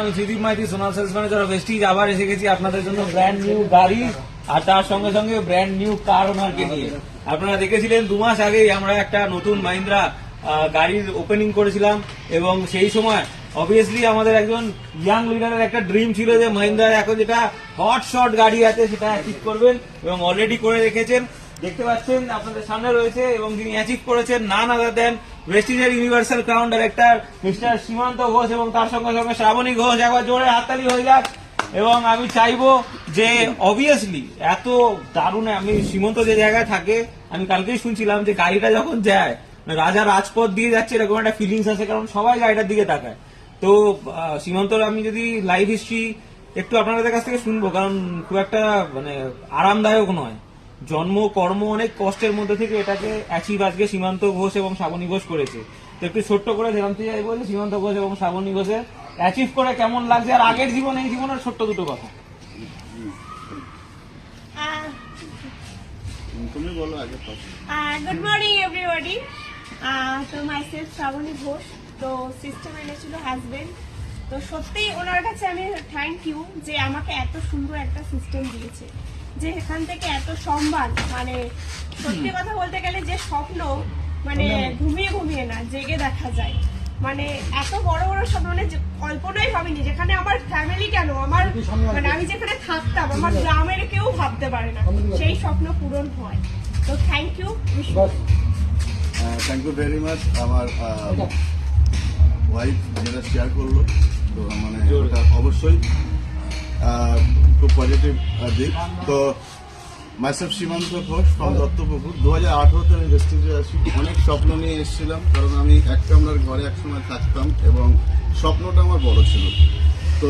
আমি Tridip Maiti, zonal sales manager of Vestige. আবার এসে গেছি আপনাদের জন্য ব্র্যান্ড নিউ গাড়ি আর তার সঙ্গে সঙ্গে ব্র্যান্ড নিউ কার ওনারকে নিয়ে। আপনারা দেখেছিলেন 2 মাস আগেই আমরা একটা নতুন মাহিন্দ্রা গাড়ির ওপেনিং করেছিলাম, এবং সেই সময় অবভিয়াসলি আমাদের একজন ইয়াং লিডারের একটা ড্রিম ছিল যে মাহিন্দ্রার এখন যেটা হট শট গাড়ি আছে সেটা অ্যাচিভ করবেন, এবং অলরেডি করে রেখেছেন। দেখতে পাচ্ছেন আপনাদের সামনে রয়েছে, এবং তিনি অ্যাচিভ করেছেন নান আদার দেন ভেস্টিজের ইউনিভার্সাল ক্রাউন ডাইরেক্টর মিস্টার সীমান্ত ঘোষ, এবং তার সঙ্গে সঙ্গে শ্রাবণী ঘোষ। একবার জোরে হাততালি হয়ে যাক। এবং আমি চাইবো যে অবভিয়াসলি এত দারুণ, আমি সীমন্ত যে জায়গায় থাকে, আমি কালকেই শুনছিলাম যে গাড়িটা যখন যায় রাজা রাজপথ দিয়ে যাচ্ছে এরকম একটা ফিলিংস আছে, কারণ সবাই গাড়িটার দিকে তাকায়। তো সীমন্তর আমি যদি লাইফ হিস্ট্রি একটু আপনাদের কাছ থেকে শুনবো, কারণ খুব একটা মানে আরামদায়ক নয়। জন্ম কর্ম অনেক কষ্টের মধ্যে থেকে এটাকে অ্যাচিভ আজকে সীমান্ত ঘোষ এবং শ্রাবণী ঘোষ করেছে। তো একটু ছোট্ট করে জানতে চাইবো যে সীমান্ত ঘোষ এবং শ্রাবণী ঘোষের অ্যাচিভ করে কেমন লাগছে, আর আগের জীবন এই জীবনের ছোট্ট দুটো কথা। তুমি বলো আগে। Good morning everybody. তো মাইসেলফ শ্রাবণী ঘোষ, তো সিস্টেম এনেছিল হাজবেন্ড। তো সত্যি ওনার কাছে আমি থ্যাংক ইউ যে আমাকে এত সুন্দর একটা সিস্টেম দিয়েছে, যে এখান থেকে এত সম্মান, মানে সত্যি কথা বলতে গেলে যে স্বপ্ন মানে ঘুমিয়ে ঘুমিয়ে না জেগে দেখা যায়, মানে এত বড় বড় স্বপ্ন মানে কল্পনাই ভাবিনি, যেখানে আমার ফ্যামিলি কেন আমার মানে আমি যেখানে থাকতাম আমার গ্রামের কেউ ভাবতে পারে না সেই স্বপ্ন পূরণ হয়। তো থ্যাংক ইউ ভেরি মাচ। আমার ওয়াইফ যেটা শেয়ার করলো, তো মানে ওটা অবশ্যই খুব পজিটিভ দিক। তো মাইসেলফ সীমান্ত ঘোষ ফ্রম দত্তপুকুর। 2018-তে আমি ভেস্টিজে আসি। অনেক স্বপ্ন নিয়ে এসেছিলাম, কারণ আমি এক কামরার ঘরে একসময় থাকতাম এবং স্বপ্নটা আমার বড় ছিল। তো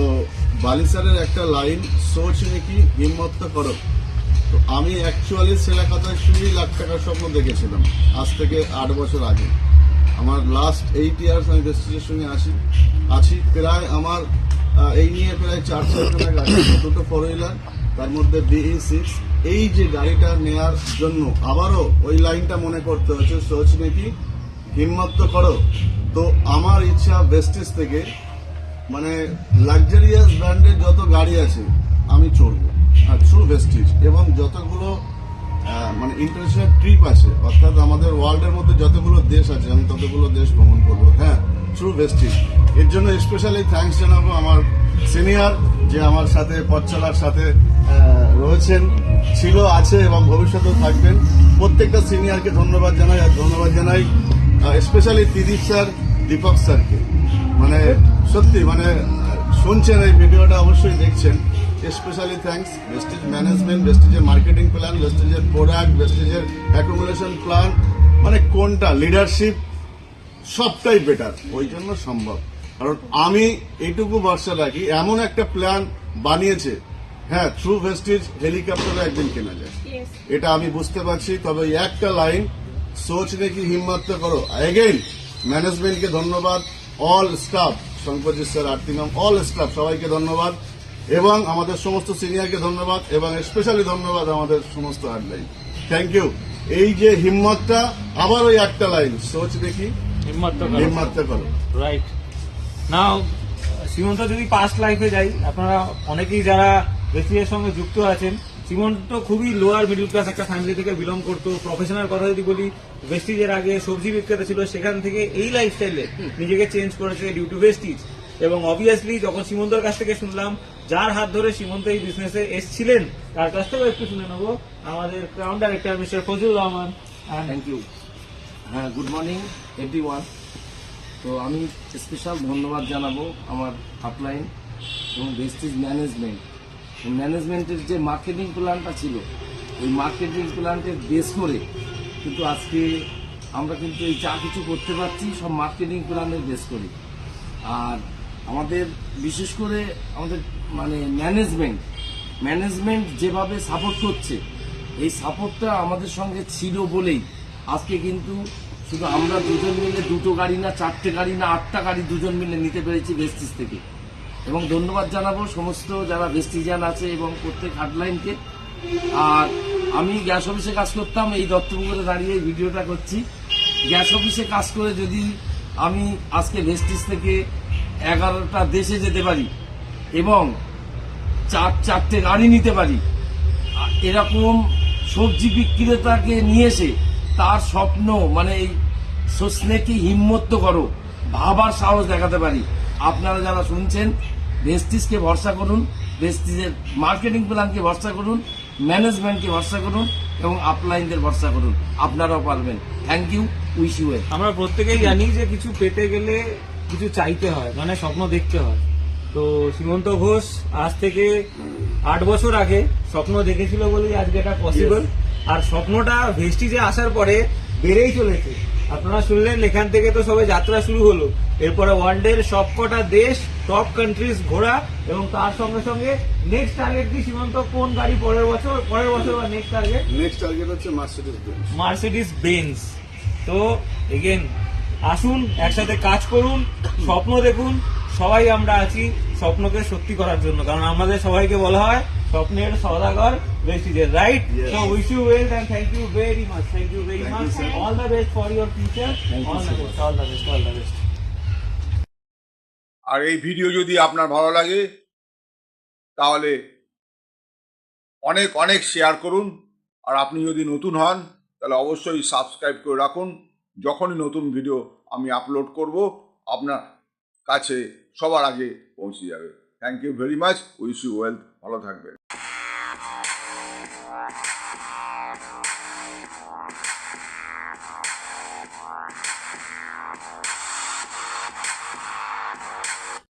বালিসারের একটা লাইন, সোচ নাকি হিম্মত করো। তো আমি অ্যাকচুয়ালি ছেলেখাতায় 20 লাখ টাকার স্বপ্ন দেখেছিলাম আজ থেকে 8 বছর আগে। আমার লাস্ট 8 ইয়ার্স আমি ভেস্টিজের সঙ্গে আছি। প্রায় আমার এই নিয়ে প্রায় 4-6 গাড়ি, 2টো 4 হুইলার, তার মধ্যে DE6। এই যে গাড়িটা নেয়ার জন্য আবারও ওই লাইনটা মনে করতে হচ্ছে, সোচ নাকি হিম্মত করো। তো আমার ইচ্ছা ভেস্টিজ থেকে মানে লাক্সারিয়াস ব্র্যান্ডের যত গাড়ি আছে আমি চড়বো, আর থ্রু ভেস্টিজ। এবং যতগুলো মানে ইন্টারন্যাশনাল ট্রিপ আছে, অর্থাৎ আমাদের ওয়ার্ল্ডের মধ্যে যতগুলো দেশ আছে আমি ততগুলো দেশ ভ্রমণ করবো, হ্যাঁ, থ্রু ভেস্টিজ। এর জন্য স্পেশালি থ্যাঙ্কস জানাবো আমার সিনিয়র, যে আমার সাথে পথ চলার সাথে রয়েছেন, ছিল, আছে এবং ভবিষ্যতেও থাকবেন। প্রত্যেকটা সিনিয়রকে ধন্যবাদ জানাই। আর ধন্যবাদ জানাই স্পেশালি ত্রিদীপ স্যার, দীপক স্যারকে। মানে সত্যি মানে শুনছেন এই ভিডিওটা, অবশ্যই দেখছেন। স্পেশালি থ্যাঙ্কস ভেস্টিজ ম্যানেজমেন্ট, ভেস্টিজের মার্কেটিং প্ল্যান, ভেস্টিজের প্রোডাক্ট, ভেস্টিজের অ্যাকোমোডেশন প্ল্যান, মানে কোনটা লিডারশিপ সবটাই বেটার, ওই জন্য সম্ভব। কারণ আমি এইটুকু ভরসা রাখি, এমন একটা প্ল্যান বানিয়েছে, হ্যাঁ, থ্রু ভেস্টিজ হেলিকপ্টারও একদিন কেনা যায়, এটা আমি বুঝতে পারছি। তবে একটা লাইন, সোচ নাকি হিম্মত করো। এগেইন ম্যানেজমেন্টকে ধন্যবাদ, অল স্টাফ, শঙ্করজি স্যার, আর্তিনাম, অল স্টাফ সবাইকে ধন্যবাদ, এবং আমাদের সমস্ত সিনিয়রকে ধন্যবাদ, এবং স্পেশালি ধন্যবাদ আমাদের সমস্ত হেডলাইন। Thank you. এই যে হিম্মতটা, আবার ওই একটা লাইন, সোচ দেখি হিম্মত করো। রাইট নাও সীমন্ত, যদি পাস্ট লাইফে যাই, আপনারা অনেকেই যারা ভেস্টিজের সঙ্গে যুক্ত আছেন, সীমন্ত খুবই লোয়ার মিডল ক্লাস একটা ফ্যামিলি থেকে বিলং করতো। প্রফেশনাল কথা যদি বলি, ভেস্টিজের আগে সবজি বিক্রেতা ছিল, সেখান থেকে এই লাইফস্টাইলে নিজেকে চেঞ্জ করেছে ডিউ টু ভেস্টিজ। এবং অবভিয়াসলি যখন সীমন্তর কাছ থেকে শুনলাম, যার হাত ধরে সীমন্ত এই বিজনেসে এসছিলেন, তার কাছ থেকেও একটু শুনে নেবো। আমাদের crown director mister Fazlur Rahman. Thank you. হ্যাঁ, গুড মর্নিং এভরিওয়ান। তো আমি স্পেশাল ধন্যবাদ জানাবো আমার আপলাইন এবং ভেস্টিজ ম্যানেজমেন্টের যে মার্কেটিং প্ল্যানটা ছিল, ওই মার্কেটিং প্ল্যানকে বেস করে কিন্তু আজকে আমরা কিন্তু এই যা কিছু করতে পারছি সব মার্কেটিং প্ল্যানের বেস করি। আর আমাদের বিশেষ করে আমাদের মানে ম্যানেজমেন্ট যেভাবে সাপোর্ট করছে, এই সাপোর্টটা আমাদের সঙ্গে ছিল বলেই আজকে কিন্তু শুধু আমরা দুজন মিলে 2টো গাড়ি না 4টে গাড়ি না 8টা গাড়ি দুজন মিলে নিতে পেরেছি ভেস্টিজ থেকে। এবং ধন্যবাদ জানাবো সমস্ত যারা ভেস্টিজিয়ান আছে এবং প্রত্যেক হার্ডলাইনকে। আর আমি গ্যাস অফিসে কাজ করতাম, এই দত্তপুকুরে দাঁড়িয়ে ভিডিওটা করছি। গ্যাস অফিসে কাজ করে যদি আমি আজকে ভেস্টিজ থেকে 11টা দেশে যেতে পারি, এবং চারটে গাড়ি নিতে পারি, এরকম সবজি বিক্রেতাকে নিয়ে এসে তার স্বপ্ন মানে এই সোসনেকে হিম্মত করো, ভাবার সাহস দেখাতে পারি। আপনারা যারা শুনছেন, ভেস্টিজকে ভরসা করুন, ভেস্টিজের মার্কেটিং প্ল্যানকে ভরসা করুন, ম্যানেজমেন্টকে ভরসা করুন এবং আপলাইনদের ভরসা করুন, আপনারাও পারবেন। Thank you, wish you well. আমরা প্রত্যেকেই জানি যে কিছু পেতে গেলে কিছু চাইতে হয়, মানে স্বপ্ন দেখতে হয়। তো সীমন্ত ঘোষ আজ থেকে 8 বছর আগে স্বপ্ন দেখেছিল বলেই আজকে এটা পসিবল। আর স্বপ্নটা ভেস্টিজে আসার পরে বেড়েই চলেছে। আপনারা শুনলেন, এখান থেকে তো সবে যাত্রা শুরু হলো, এরপরে ওয়ার্ল্ডের সবকটা দেশ, টপ কান্ট্রিজ ঘোরা, এবং তার সঙ্গে সঙ্গে নেক্সট টার্গেট কি সীমন্ত, কোন গাড়ি পরের বছর বা নেক্সট টার্গেট? নেক্সট টার্গেট হচ্ছে মার্সিডিজ বেঞ্জ। তো এগেন আসুন, একসাথে কাজ করুন, স্বপ্ন দেখুন। সবাই আমরা আছি স্বপ্নকে সত্যি করার জন্য, কারণ আমাদের সবাইকে বলা হয় স্বপ্নের সওদাগর ভেস্টিজের, right? Yes. So wish you well and thank you very much. Thank you very Thank much. you, sir. All the best for your future. All the best, all the best, all the best. আর এই ভিডিও যদি আপনার ভালো লাগে তাহলে অনেক অনেক শেয়ার করুন। আর আপনি যদি নতুন হন তাহলে অবশ্যই সাবস্ক্রাইব করে রাখুন। যখনই নতুন ভিডিও আমি আপলোড করব আপনার কাছে সবার আগে পৌঁছে যাবে। Thank you very much, wish you well, ভালো থাকবেন।